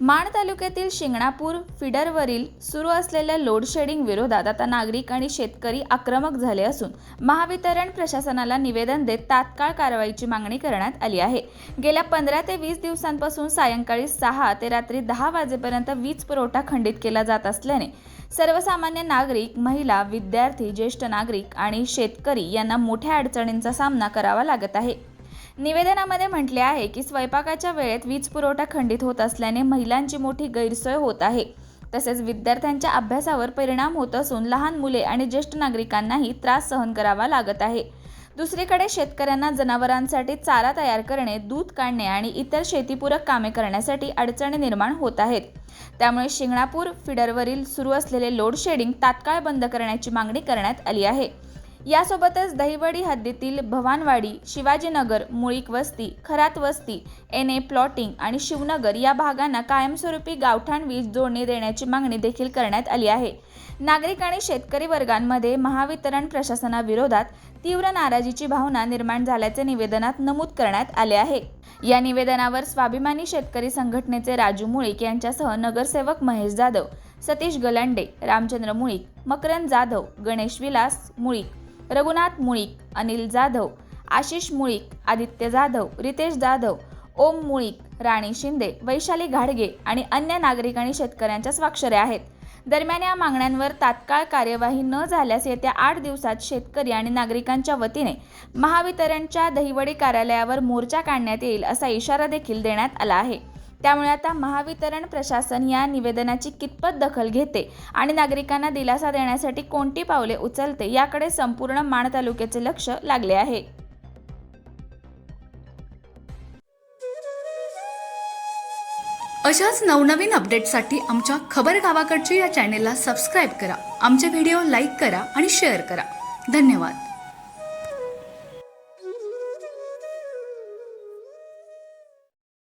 माण तालुक्यातील शिंगणापूर फिडरवरील सुरू असलेल्या लोड शेडिंग विरोधात आता नागरिक आणि शेतकरी आक्रमक झाले असून महावितरण प्रशासनाला निवेदन देत तात्काळ कारवाईची मागणी करण्यात आली आहे। गेल्या 15 ते 20 दिवसांपासून सायंकाळी 6 ते रात्री 10 वाजेपर्यंत वीज पुरवठा खंडित केला जात असल्याने सर्वसामान्य नागरिक, महिला, विद्यार्थी, ज्येष्ठ नागरिक आणि शेतकरी यांना मोठ्या अडचणींचा सामना करावा लागत आहे। निवेदनामध्ये म्हटले आहे की स्वयंपाकाच्या वेळेत वीज पुरवठा खंडित होत असल्याने महिलांची मोठी गैरसोय होत आहे। तसेच विद्यार्थ्यांच्या अभ्यासावर परिणाम होत असून लहान मुले आणि ज्येष्ठ नागरिकांनाही त्रास सहन करावा लागत आहे। दुसरीकडे शेतकऱ्यांना जनावरांसाठी चारा तयार करणे, दूध काढणे आणि इतर शेतीपूरक कामे करण्यासाठी अडचणी निर्माण होत आहेत। त्यामुळे शिंगणापूर फिडरवरील सुरू असलेले लोड शेडिंग तात्काळ बंद करण्याची मागणी करण्यात आली आहे। यासोबतच दहिवडी हद्दीतील भवानवाडी, शिवाजीनगर, मुळीक वस्ती, खरात वस्ती, एनए प्लॉटिंग आणि शिवनगर या भागांना कायमस्वरूपी गावठाण वीज जोडणी देण्याची मागणी देखील करण्यात आली आहे। नागरिक आणि शेतकरी वर्गांमध्ये महावितरण प्रशासनाविरोधात तीव्र नाराजीची भावना निर्माण झाल्याचे निवेदनात नमूद करण्यात आले आहे। या निवेदनावर स्वाभिमानी शेतकरी संघटनेचे राजू मुळीक यांच्यासह नगरसेवक महेश जाधव, सतीश गलांडे, रामचंद्र मुळीक, मकरंद जाधव, गणेश विलास मुळीक, रघुनाथ मुळीक, अनिल जाधव, आशिष मुळीक, आदित्य जाधव, रितेश जाधव, ओम मुळीक, राणी शिंदे, वैशाली घाडगे आणि अन्य नागरिक आणि शेतकऱ्यांच्या स्वाक्षऱ्या आहेत। दरम्यान या मागण्यांवर तात्काळ कार्यवाही न झाल्यास येत्या 8 दिवसात शेतकरी आणि नागरिकांच्या वतीने महावितरणच्या दहिवडी कार्यालयावर मोर्चा काढण्यात येईल असा इशारा देखील देण्यात आला आहे। त्यामुळे आता महावितरण प्रशासन या निवेदनाची कितपत दखल घेते आणि नागरिकांना दिलासा देण्यासाठी कोणती पावले उचलते याकडे संपूर्ण माण तालुक्याचे लक्ष लागले आहे। अशाच नवनवीन अपडेट्ससाठी आमच्या खबर गावाकडची या चॅनेलला सबस्क्राईब करा, आमचे व्हिडिओ लाईक करा आणि शेअर करा। धन्यवाद।